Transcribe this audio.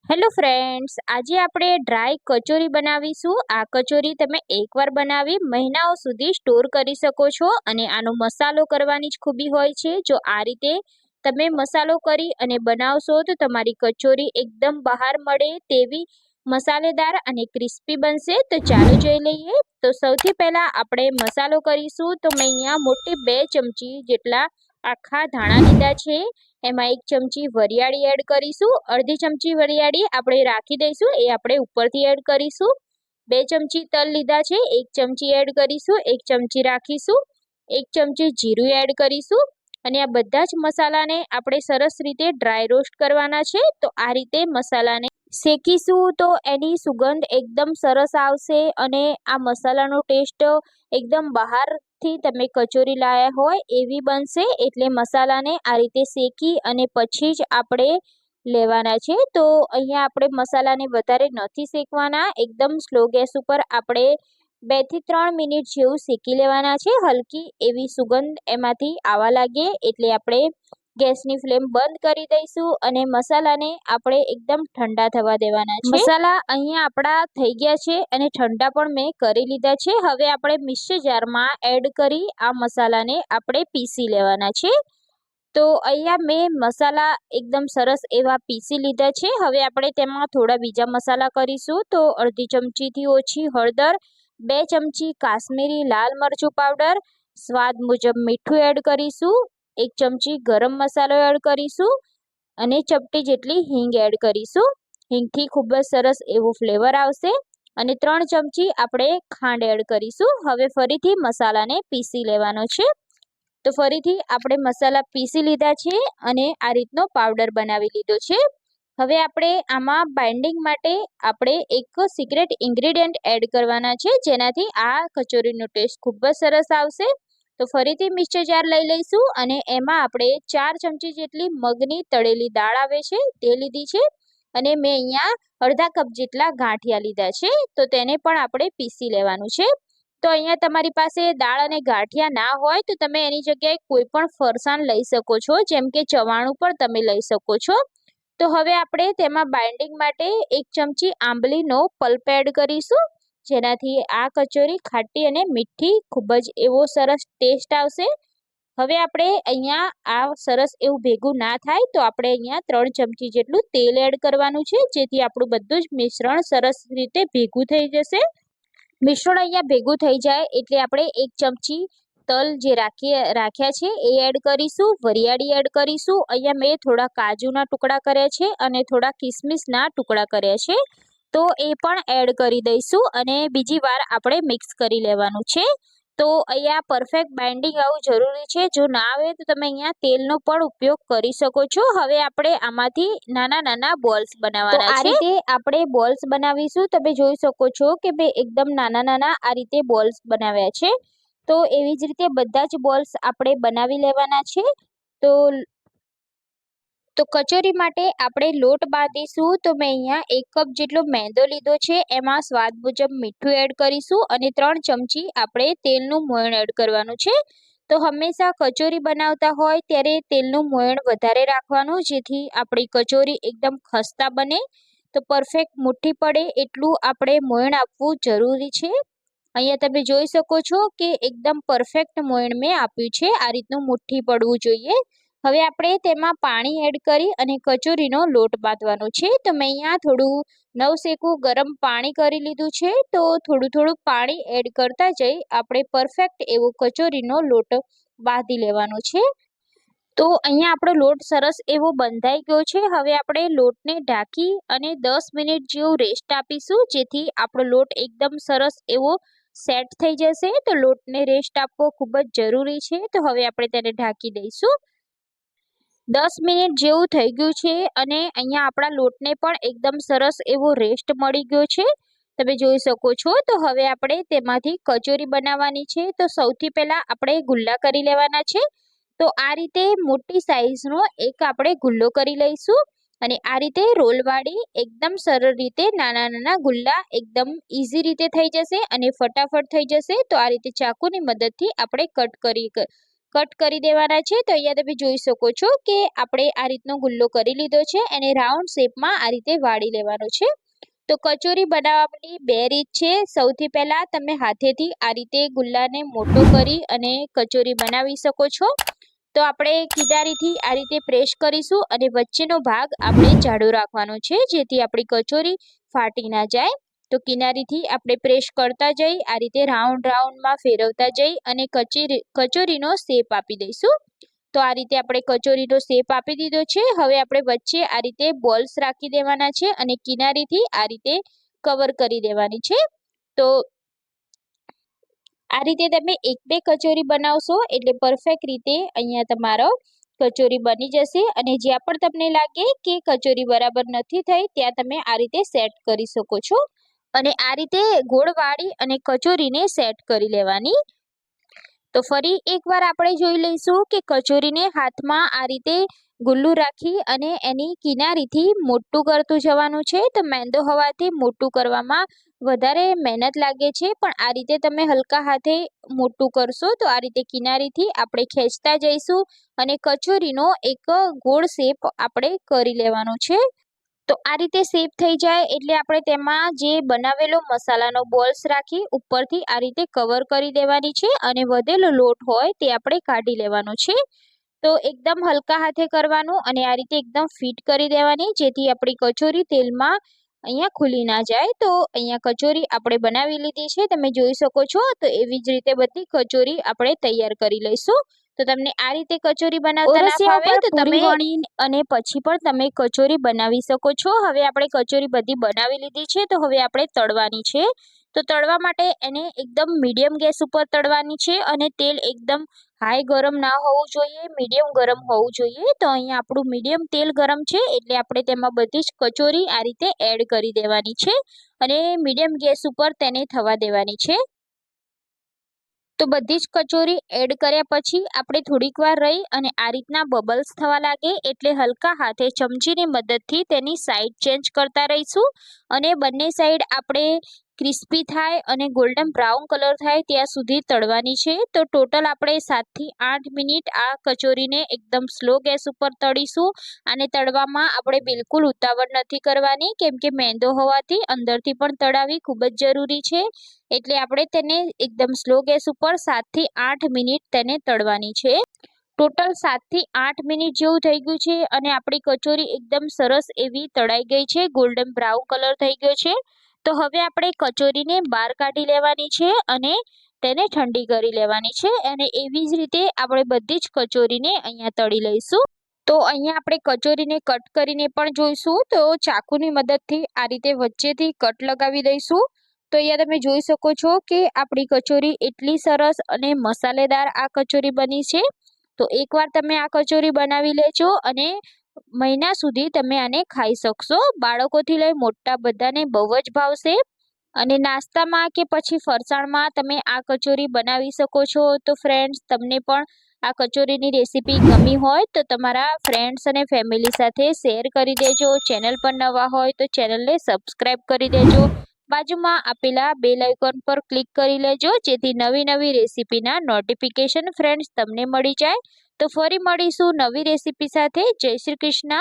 Hello friends, આજે આપણે dry kachori બનાવીશું। આ કચોરી તમે એકવાર બનાવી મહિનાઓ સુધી સ્ટોર કરી શકો છો અને આનો મસાલો કરવાની જ ખૂબી હોય છે। જો આ રીતે તમે મસાલો કરી અને બનાવશો તો તમારી કચોરી એકદમ બહાર મળે તેવી મસાલેદાર અને ક્રિસ્પી બનશે। તો ચાલો જોઈ લઈએ। તો સૌથી પહેલા આપણે મસાલો કરીશું। તો મેં અહીંયા મોટી 2 ચમચી જેટલા આખા ધાણા લીધા છે। એમાં 1 ચમચી વરિયાળી એડ કરીશું। અડધી ચમચી વરિયાળી આપણે રાખી દઈશું, એ આપણે ઉપરથી એડ કરીશું। 2 ચમચી તલ લીધા છે, 1 ચમચી એડ કરીશું, 1 ચમચી રાખીશું। 1 ચમચી જીરું એડ કરીશું અને આ બધા જ મસાલાને આપણે સરસ રીતે ડ્રાય રોસ્ટ કરવાના છે। તો આ રીતે મસાલાને શેકીશું તો એની સુગંધ એકદમ સરસ આવશે અને આ મસાલાનો ટેસ્ટ એકદમ બહારથી તમે કચોરી લાયા હોય એવી બનશે। એટલે મસાલાને આ રીતે શેકી અને પછી જ આપણે લેવાના છે। તો અહીંયા આપણે મસાલાને વધારે નથી શેકવાના, એકદમ સ્લો ગેસ ઉપર આપણે 2 થી 3 મિનિટ જેવું શેકી લેવાના છે। હલકી એવી સુગંધ એમાંથી આવવા લાગે એટલે આપણે ગેસની ફ્લેમ બંધ કરી દઈશું અને મસાલાને આપણે એકદમ ઠંડા થવા દેવાના છે। મસાલા અહીંયા આપણા થઈ ગયા છે અને ઠંડા પણ મેં કરી લીધા છે। હવે આપણે મિક્સર જારમાં એડ કરી આ મસાલાને આપણે પીસી લેવાના છે। તો અહીંયા મેં મસાલા એકદમ સરસ એવા પીસી લીધા છે। હવે આપણે તેમાં થોડા બીજા મસાલા કરીશું। તો અડધી ચમચીથી ઓછી હળદર, 2 ચમચી કાશ્મીરી લાલ મરચું પાવડર, સ્વાદ મુજબ મીઠું એડ કરીશું, 1 ચમચી ગરમ મસાલો એડ કરીશું અને ચપટી જેટલી હિંગ એડ કરીશું। હિંગથી ખૂબ જ સરસ એવું ફ્લેવર આવશે અને 3 ચમચી આપણે ખાંડ એડ કરીશું। હવે ફરીથી મસાલાને પીસી લેવાનો છે। તો ફરીથી આપણે મસાલા પીસી લીધા છે અને આ રીતનો પાવડર બનાવી લીધો છે। હવે આપણે આમાં બાઇન્ડિંગ માટે આપણે એક સિક્રેટ ઇન્ગ્રેડિયન્ટ એડ કરવાના છે, જેનાથી આ કચોરીનો ટેસ્ટ ખૂબ જ સરસ આવશે। તો ફરીથી મિક્સર જાર લઈ લઈશું અને એમાં આપણે 4 ચમચી જેટલી મગની તળેલી દાળ આવે છે તે લીધી છે અને મેં અહીંયા અડધા કપ જેટલા ગાંઠિયા લીધા છે। તો તેને પણ આપણે પીસી લેવાનું છે। તો અહીંયા તમારી પાસે દાળ અને ગાંઠિયા ના હોય તો તમે એની જગ્યાએ કોઈ પણ ફરસાણ લઈ શકો છો, જેમ કે ચવાણું પણ તમે લઈ શકો છો। તો હવે આપણે તેમાં બાઇન્ડિંગ માટે 1 ચમચી આંબલીનો પલ્પ એડ કરીશું, જેનાથી આ કચોરી ખાટી અને મીઠી ખૂબ જ એવો સરસ ટેસ્ટ આવશે। હવે આપણે અહીંયા આ સરસ એવું ભેગું ના થાય તો આપણે અહીંયા 3 ચમચી જેટલું તેલ એડ કરવાનું છે, જેથી આપણું બધું જ મિશ્રણ સરસ રીતે ભેગું થઈ જશે। મિશ્રણ અહીંયા ભેગું થઈ જાય એટલે આપણે 1 ચમચી તલ જે રાખ્યા છે એ એડ કરીશું, વરિયાળી એડ કરીશું। અહીંયા મેં થોડા કાજુના ટુકડા કર્યા છે અને થોડા કિસમિસના ટુકડા કર્યા છે, તો એ પણ એડ કરી દઈશું અને બીજી વાર આપણે મિક્સ કરી લેવાનું છે। તો અહીંયા પરફેક્ટ બાઇન્ડિંગ આવવું જરૂરી છે, જો ના આવે તો તમે અહીંયા તેલનો પણ ઉપયોગ કરી શકો છો। હવે આપણે આમાંથી નાના નાના બોલ્સ બનાવવાના છે। તો આ રીતે આપણે બોલ્સ બનાવીશું। તમે જોઈ શકો છો કે મેં એકદમ નાના નાના આ રીતે બોલ્સ બનાવ્યા છે। તો એવી જ રીતે બધા જ બોલ્સ આપણે બનાવી લેવાના છે। તો કચોરી માટે આપણે લોટ બાંધીશું। તો મેં અહીંયા 1 કપ જેટલો મેંદો લીધો છે, એમાં સ્વાદ મુજબ મીઠું એડ કરીશું અને 3 ચમચી આપણે તેલનું મોયણ એડ કરવાનું છે। તો હંમેશા કચોરી બનાવતા હોય ત્યારે તેલનું મોયણ વધારે રાખવાનું, જેથી આપણી કચોરી એકદમ ખસ્તા બને। તો પરફેક્ટ મુઠ્ઠી પડે એટલું આપણે મોયણ આપવું જરૂરી છે। અહીંયા તમે જોઈ શકો છો કે એકદમ પરફેક્ટ મોયણ મેં આપ્યું છે, આ રીતનું મુઠ્ઠી પડવું જોઈએ। હવે આપણે તેમાં પાણી એડ કરી અને કચોરીનો લોટ બાંધવાનો છે। તો મેં અહીંયા થોડું નવશેકું ગરમ પાણી કરી લીધું છે। તો થોડું થોડું પાણી એડ કરતા જઈ આપણે પરફેક્ટ એવો કચોરીનો લોટ બાંધી લેવાનો છે। તો અહીંયા આપણો લોટ સરસ એવો બંધાઈ ગયો છે। હવે આપણે લોટને ઢાંકી અને 10 મિનિટ જેવું રેસ્ટ આપીશું, જેથી આપણો લોટ એકદમ સરસ એવો સેટ થઈ જશે। તો લોટને રેસ્ટ આપવો ખૂબ જ જરૂરી છે। તો હવે આપણે તેને ઢાંકી દઈશું। 10 મિનિટ જેવું થઈ ગયું છે અને અહીંયા આપણા લોટને પણ એકદમ સરસ એવો રેસ્ટ મળી ગયો છે, તમે જોઈ શકો છો। તો હવે આપણે તેમાંથી કચોરી બનાવવાની છે। તો સૌથી પહેલાં આપણે ગુલ્લા કરી લેવાના છે। તો આ રીતે મોટી સાઈઝનો એક આપણે ગુલ્લો કરી લઈશું અને આ રીતે રોલવાળી એકદમ સરળ રીતે નાના નાના ગુલ્લા એકદમ ઇઝી રીતે થઈ જશે અને ફટાફટ થઈ જશે। તો આ રીતે ચાકુની મદદથી આપણે કટ કટ કરી દેવાના છે। તો અહીંયા તમે જોઈ શકો છો કે આપણે આ રીતનો ગુલ્લો કરી લીધો છે, એને રાઉન્ડ શેપમાં આ રીતે વાળી લેવાનો છે। તો કચોરી બનાવવાની બે રીત છે। સૌથી પહેલા તમે હાથેથી આ રીતે ગુલ્લાને મોટો કરી અને કચોરી બનાવી શકો છો। તો આપણે કિનારીથી આ રીતે પ્રેસ કરીશું અને વચ્ચેનો ભાગ આપણે જાડો રાખવાનો છે, જેથી આપણી કચોરી ફાટી ના જાય। તો કિનારીથી આપણે પ્રેસ કરતા જઈ આ રીતે રાઉન્ડમાં ફેરવતા જઈ અને કચોરીનો શેપ આપી દઈશું। તો આ રીતે આપણે કચોરીનો શેપ આપી દીધો છે। હવે આપણે વચ્ચે આ રીતે બોલ્સ રાખી દેવાના છે અને કિનારીથી આ રીતે કવર કરી દેવાની છે। તો આ રીતે તમે એક બે કચોરી બનાવશો એટલે પરફેક્ટ રીતે અહીંયા તમારો કચોરી બની જશે। અને જ્યાં પણ તમને લાગે કે કચોરી બરાબર નથી થઈ ત્યાં તમે આ રીતે સેટ કરી શકો છો અને આ રીતે ગોળ વાળી અને કચોરીને સેટ કરી લેવાની। તો ફરી એકવાર આપણે જોઈ લઈશું કે કચોરીને હાથમાં આ રીતે ગુલ્લું રાખી અને એની કિનારીથી મોટું કરતું જવાનું છે। તો મેંદો હોવાથી મોટું કરવામાં વધારે મહેનત લાગે છે, પણ આ રીતે તમે હલકા હાથે મોટું કરશો તો આ રીતે કિનારીથી આપણે ખેંચતા જઈશું અને કચોરીનો એક ગોળ શેપ આપણે કરી લેવાનો છે। તો આ રીતે શેપ થઈ જાય એટલે આપણે તેમાં જે બનાવેલો મસાલાનો બોલ્સ રાખી ઉપરથી આ રીતે કવર કરી દેવાની છે અને વધેલો લોટ હોય તે આપણે કાઢી લેવાનો છે। તો એકદમ હલકા હાથે કરવાનું અને આ રીતે એકદમ ફિટ કરી દેવાની, જેથી આપણી કચોરી તેલમાં અહીંયા ખુલી ના જાય। તો અહીંયા કચોરી આપણે બનાવી લીધી છે, તમે જોઈ શકો છો। તો એવી જ રીતે બધી કચોરી આપણે તૈયાર કરી લઈશું। તો તમને આ રીતે કચોરી બનાવતા ના ફાવે તો તમે વણી અને પછી પણ તમે કચોરી બનાવી શકો છો। હવે આપણે કચોરી બધી બનાવી લીધી છે, તો હવે આપણે તળવાની છે। તો તળવા માટે એને એકદમ મીડિયમ ગેસ ઉપર તળવાની છે અને તેલ એકદમ હાઈ ગરમ ના હોવું જોઈએ, મીડિયમ ગરમ હોવું જોઈએ। તો અહીંયા આપણું મીડિયમ તેલ ગરમ છે એટલે આપણે તેમાં બધી જ કચોરી આ રીતે એડ કરી દેવાની છે અને મીડિયમ ગેસ ઉપર તેને થવા દેવાની છે। તો બધી જ કચોરી એડ કર્યા પછી આપણે થોડીક વાર રહી અને આ રીતના બબલ્સ થવા લાગે એટલે હલકા હાથે ચમચીની મદદથી તેની સાઈડ ચેન્જ કરતા રહીશું અને બંને સાઈડ આપણે ક્રિસ્પી થાય અને ગોલ્ડન બ્રાઉન કલર થાય ત્યાં સુધી તળવાની છે। તો ટોટલ આપણે 7 થી 8 મિનિટ આ કચોરીને એકદમ સ્લો ગેસ ઉપર તળીશું। અને તળવામાં આપણે બિલકુલ ઉતાવળ નથી કરવાની, કેમ કે મેંદો હોવાથી અંદરથી પણ તળાવી ખૂબ જ જરૂરી છે, એટલે આપણે તેને એકદમ સ્લો ગેસ ઉપર 7 થી 8 મિનિટ તેને તળવાની છે। ટોટલ 7 થી 8 મિનિટ જેવું થઈ ગયું છે અને આપણી કચોરી એકદમ સરસ એવી તળાઈ ગઈ છે, ગોલ્ડન બ્રાઉન કલર થઈ ગયો છે। તો હવે આપણે કચોરીને બહાર કાઢી લેવાની છે અને તેને ઠંડી કરી લેવાની છે અને એવી જ રીતે આપણે બધી જ કચોરીને અહીંયા તળી લઈશું। તો અહીંયા આપણે કચોરીને કટ કરીને પણ જોઈશું। તો ચાકુની મદદથી આ રીતે વચ્ચેથી કટ લગાવી દઈશું। તો અહીંયા તમે જોઈ શકો છો કે આપણી કચોરી એટલી સરસ અને મસાલેદાર આ કચોરી બની છે। તો એકવાર તમે આ કચોરી બનાવી લેજો અને મહિના સુધી તમે આને ખાઈ શકશો। બાળકોથી લઈ મોટા બધાને બહુ જ ભાવશે અને નાસ્તામાં કે પછી ફરસાણમાં તમે આ કચોરી બનાવી શકો છો। તો ફ્રેન્ડ્સ, તમને પણ આ કચોરીની રેસીપી ગમી હોય તો તમારા ફ્રેન્ડ્સ અને ફેમિલી સાથે શેર કરી દેજો। ચેનલ પર નવા હોય તો ચેનલને સબસ્ક્રાઈબ કરી દેજો। બાજુમાં આપેલા બેલ આઇકોન પર ક્લિક કરી લેજો, જેથી નવી રેસીપીના નોટિફિકેશન ફ્રેન્ડ્સ તમને મળી જાય। તો ફરી મળીશું નવી રેસીપી સાથે। જય શ્રી કૃષ્ણ।